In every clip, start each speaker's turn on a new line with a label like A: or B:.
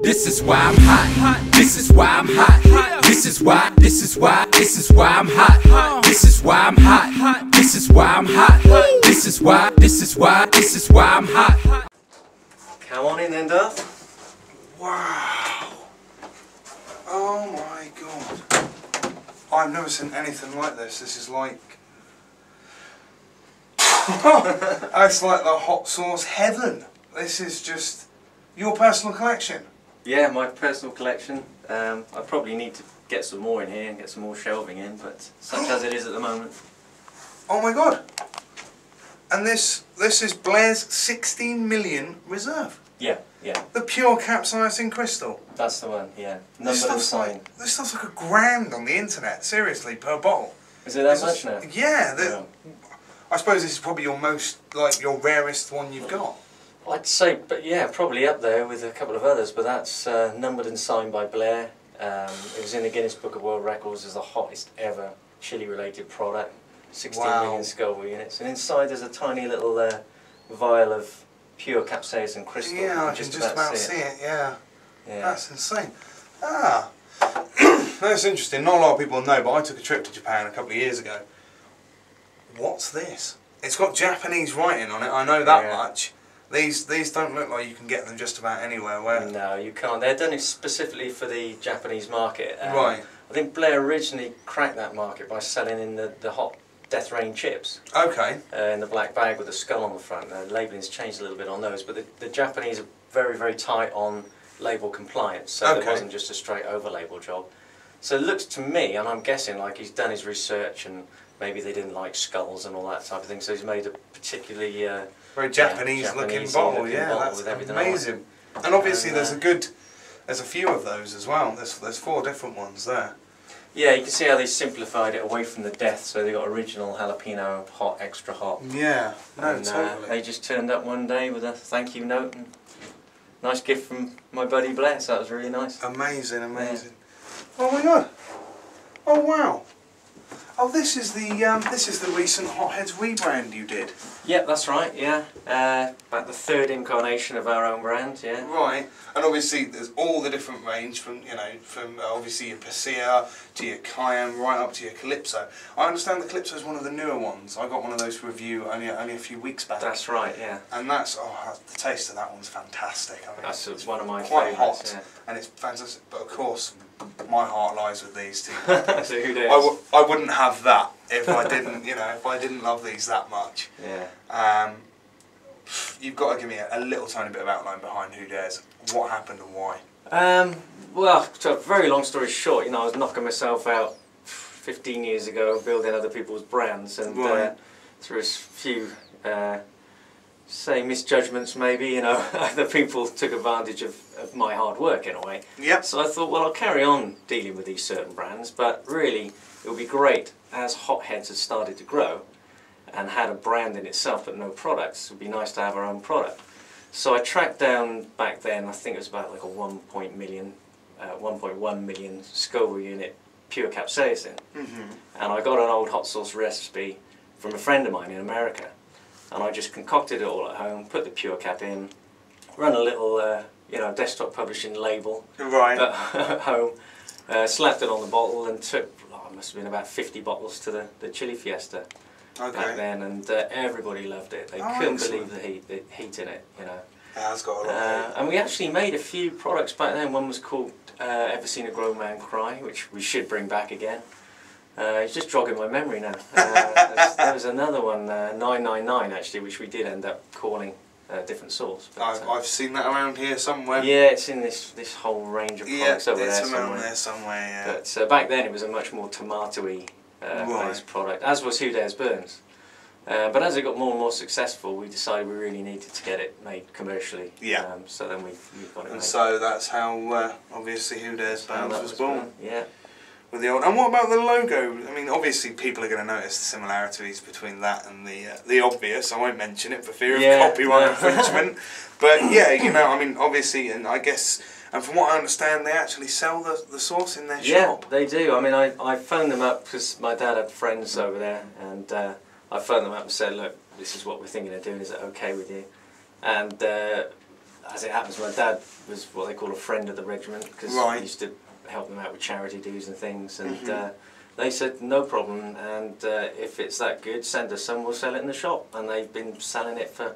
A: This is why I'm hot. This is why I'm hot. This is why I'm hot. This is why I'm hot. This is why I'm hot. This is why I'm hot.
B: Come on in then, Darth.
C: Wow. Oh my god. I've never seen anything like this. This is like... it's like the hot sauce heaven. This is just your personal collection.
B: Yeah, my personal collection. I probably need to get some more in here and get some more shelving in, but such as it is at the moment.
C: Oh my god. And this is Blair's 16 million reserve.
B: Yeah, yeah.
C: The pure capsaicin crystal.
B: That's the one, yeah. Numbered and signed.
C: This stuff's like £1,000 on the internet, seriously, per bottle.
B: Is it that much now?
C: Yeah. I suppose this is probably your most, like, your rarest one you've got.
B: I'd say, but yeah, probably up there with a couple of others, but that's numbered and signed by Blair. It was in the Guinness Book of World Records as the hottest ever chili-related product. 16 million Scoville units, and inside there's a tiny little vial of pure capsaicin crystal.
C: Yeah, I can just about see it. Yeah. That's insane. That's interesting. Not a lot of people know, but I took a trip to Japan a couple of years ago. What's this? It's got Japanese writing on it, I know that much. These don't look like you can get them just about anywhere. Where?
B: No, you can't. They're done specifically for the Japanese market.
C: Right.
B: I think Blair originally cracked that market by selling in the hot Death Rain chips.
C: Okay.
B: In the black bag with the skull on the front. The labelling's changed a little bit on those, but the Japanese are very, very tight on label compliance, so it wasn't just a straight over-label job. So it looks to me, and I'm guessing, like he's done his research and maybe they didn't like skulls and all that type of thing, so he's made a particularly...
C: very Japanese looking bottle, that's amazing. And obviously there's a few of those as well. There's 4 different ones there.
B: Yeah, you can see how they simplified it away from the death, so they got original jalapeno, hot, extra hot.
C: Yeah,
B: and,
C: totally.
B: They just turned up one day with a thank you note and nice gift from my buddy Blair, so that was really nice.
C: Amazing, amazing. Yeah. Oh my god. Oh wow. Oh, this is the recent Hot-Headz rebrand you did.
B: Yep, that's right. Yeah, about the 3rd incarnation of our own brand. Yeah.
C: Right, and obviously there's all the different range from obviously your Pasilla to your Cayenne right up to your Calypso. I understand the Calypso is one of the newer ones. I got one of those for review only a few weeks back.
B: That's right. Yeah.
C: And that's the taste of that one's fantastic. I mean,
B: that's one of my
C: quite
B: favourites.
C: hot, and it's fantastic. But of course, my heart lies with these two.
B: So who does?
C: I wouldn't have that if I didn't, if I didn't love these that much.
B: Yeah.
C: You've got to give me a little tiny bit of outline behind Who Dares. What happened and why?
B: Well, to a very long story short, I was knocking myself out 15 years ago, building other people's brands, and through a few, say, misjudgments maybe, other people took advantage of my hard work in a way.
C: Yep.
B: So I thought, well, I'll carry on dealing with these certain brands, but really it would be great as Hot-Headz has started to grow and had a brand in itself but no products. It would be nice to have our own product. So I tracked down back then, I think it was about like a 1.1 million Scoville unit pure capsaicin. And I got an old hot sauce recipe from a friend of mine in America. And I just concocted it all at home, put the pure cap in, run a little desktop publishing label at home, slapped it on the bottle and took, it must have been about 50 bottles to the Chili Fiesta back then, and everybody loved it. They couldn't believe the heat in it,
C: Yeah, it's got a lot of heat.
B: And we actually made a few products back then. One was called Ever Seen a Grown Man Cry, which we should bring back again. It's just jogging my memory now. There was another one, 999 actually, which we did end up calling a different sauce. But,
C: I've seen that around here somewhere.
B: Yeah, it's in this whole range of products over there somewhere.
C: Yeah, it's around there somewhere, yeah.
B: But back then it was a much more tomatoey based product, as was Who Dares Burns. But as it got more and more successful, we decided we really needed to get it made commercially. Yeah. So then we've got it made.
C: So that's how obviously Who Dares Burns was born.
B: Yeah.
C: With the old, and what about the logo? I mean, obviously people are going to notice the similarities between that and the obvious. I won't mention it for fear of copyright infringement. But yeah, I mean, obviously, and I guess, and from what I understand, they actually sell the sauce in their shop.
B: Yeah, they do. I mean, I phoned them up because my dad had friends over there, and I phoned them up and said, look, this is what we're thinking of doing. Is it okay with you? And as it happens, my dad was what they call a friend of the regiment, because
C: Right.
B: he used to help them out with charity dues and things, and they said no problem, and if it's that good, send us some, we'll sell it in the shop. And they've been selling it for,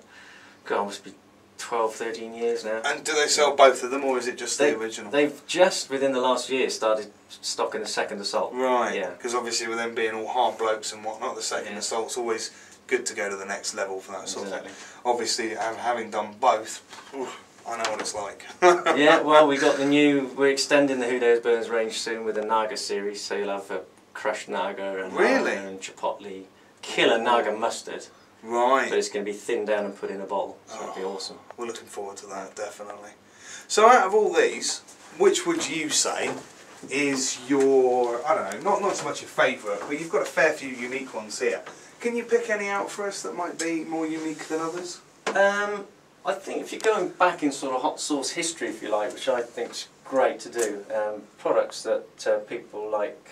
B: God, must be 12, 13 years now.
C: And do they sell both of them, or is it just the original?
B: They've just, within the last year, started stocking the second assault.
C: Right,
B: Yeah.
C: because obviously with them being all hard blokes and whatnot, the second
B: Yeah.
C: assault's always good to go to the next level for that sort of
B: Exactly.
C: thing. Obviously, having done both, oof, I know what it's like.
B: Yeah, well, we're extending the Who Dares Burns range soon with the Naga series, so you'll have a crushed Naga and
C: Really?
B: Naga and Chipotle, killer Naga mustard,
C: Right.
B: but it's going to be thinned down and put in a bottle, so it'll be awesome.
C: We're looking forward to that, definitely. So out of all these, which would you say is your, I don't know, not so much your favourite, but you've got a fair few unique ones here. Can you pick any out for us that might be more unique than others?
B: I think if you're going back in sort of hot sauce history, if you like, which I think's great to do, products that people like,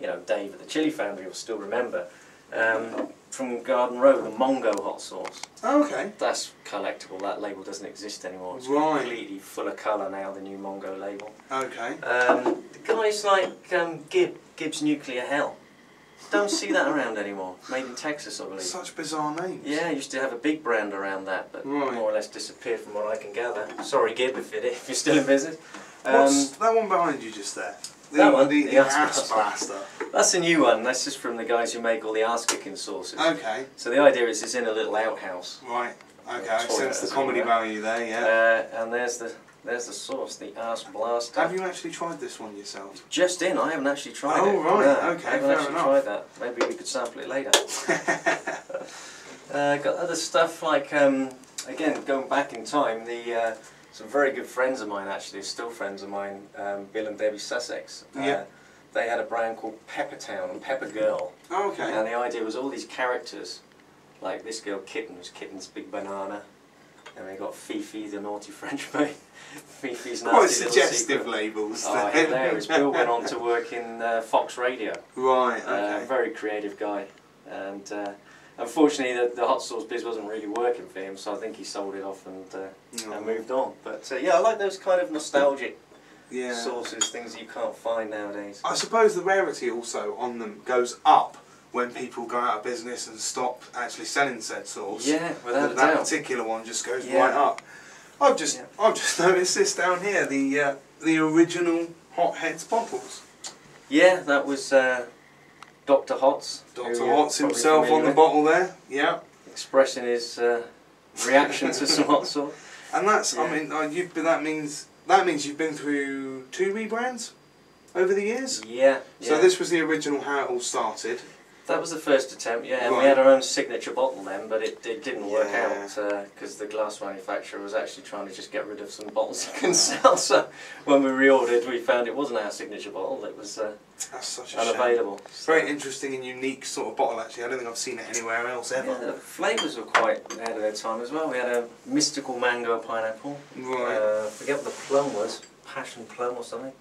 B: you know, Dave at the Chili Foundry will still remember, from Garden Road, the Mongo hot sauce.
C: Oh, okay.
B: That's collectible. That label doesn't exist anymore. It's
C: Right.
B: completely full of colour now, the new Mongo label.
C: Okay.
B: The guys like Gibbs Nuclear Hell. Don't see that around anymore. Made in Texas, I believe.
C: Such bizarre names.
B: Yeah, used to have a big brand around that, but
C: Right.
B: more or less disappeared from what I can gather. Sorry, Gib, if you're still in business.
C: What's that one behind you just there?
B: That one?
C: The
B: The
C: ass blaster.
B: That's a new one. That's just from the guys who make all the ass-kicking sauces.
C: Okay.
B: So the idea is it's in a little outhouse.
C: Right. Okay. I
B: Toilet,
C: sense the
B: as it
C: comedy
B: were.
C: value there. Yeah.
B: And there's the sauce, the ass blaster.
C: Have you actually tried this one yourself?
B: Just in, I haven't actually tried it.
C: Oh, right,
B: No,
C: okay,
B: I haven't
C: fair
B: actually
C: enough.
B: tried that. Maybe we could sample it later. Got other stuff like, again, going back in time, some very good friends of mine, actually, still friends of mine, Bill and Debbie Sussex.
C: Yeah.
B: They had a brand called Peppertown and Pepper Girl.
C: Oh, okay.
B: And the idea was all these characters, like this girl Kitten was Kitten's big banana. And we got Fifi, the naughty French maid. Fifi's nasty
C: Quite
B: little
C: suggestive
B: secret.
C: labels.
B: Oh,
C: then.
B: hilarious. Bill went on to work in Fox Radio.
C: Right. Okay.
B: Very creative guy. And unfortunately the hot sauce biz wasn't really working for him, so I think he sold it off and moved on. But yeah, I like those kind of nostalgic
C: Yeah.
B: sauces, things that you can't find nowadays.
C: I suppose the rarity also on them goes up when people go out of business and stop actually selling said sauce.
B: Yeah, without a
C: that
B: doubt.
C: particular one just goes
B: Yeah.
C: right up. I've just noticed this down here, the original Hot-Headz bottles.
B: Yeah, that was Dr. Hotz.
C: Dr.
B: who you're
C: Hotz
B: probably
C: himself on
B: familiar
C: the
B: with,
C: bottle there. Yeah.
B: expressing his reaction to some hot sauce.
C: And that's,
B: Yeah.
C: I mean, that means you've been through 2 rebrands over the years.
B: Yeah.
C: So
B: yeah.
C: this was the original how it all started.
B: That was the first attempt, yeah, and
C: Right.
B: we had our own signature bottle then, but it didn't work
C: Yeah.
B: out because the glass manufacturer was actually trying to just get rid of some bottles he couldn't sell. So when we reordered, we found it wasn't our signature bottle; it was
C: That's such a shame.
B: unavailable.
C: It's a very interesting and unique sort of bottle actually. I don't think I've seen it anywhere else ever.
B: Yeah, the flavours were quite ahead of their time as well. We had a mystical mango pineapple.
C: Right.
B: Forget what the plum was, passion plum or something.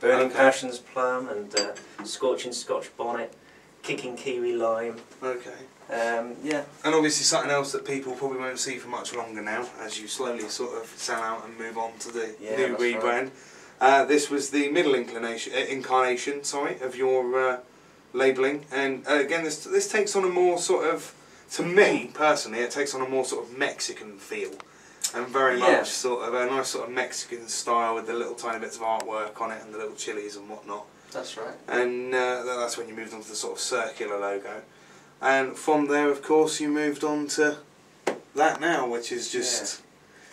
B: Burning
C: Okay.
B: passions plum and scorching Scotch bonnet, kicking kiwi lime.
C: Okay.
B: Yeah.
C: And obviously something else that people probably won't see for much longer now, as you slowly sort of sell out and move on to the new
B: that's
C: rebrand. This was the middle incarnation, of your labelling, and again, this takes on a more sort of, to me personally, it takes on a more sort of Mexican feel, and very much sort of a nice sort of Mexican style with the little tiny bits of artwork on it and the little chilies and whatnot.
B: That's right.
C: And that's when you moved on to the sort of circular logo. And from there, of course, you moved on to that now, which is just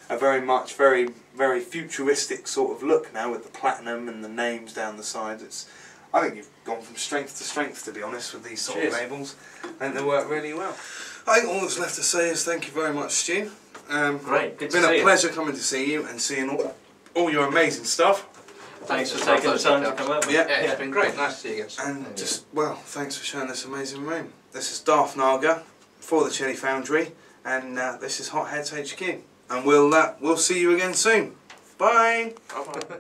C: a very futuristic sort of look now with the platinum and the names down the sides. I think you've gone from strength to strength, to be honest, with these sort of labels. I think they work really well. I think all that's left to say is thank you very much, Stu.
B: Great, good to
C: It's
B: see
C: been a
B: you.
C: pleasure coming to see you and seeing all your amazing stuff.
B: Thanks for taking the time to come over.
C: Yeah.
D: It's been great. Nice to see you again.
C: And thanks for showing this amazing room. This is Darth Naga for the Chili Foundry, and this is Hot-Headz HQ. And we'll see you again soon. Bye.
D: Bye-bye.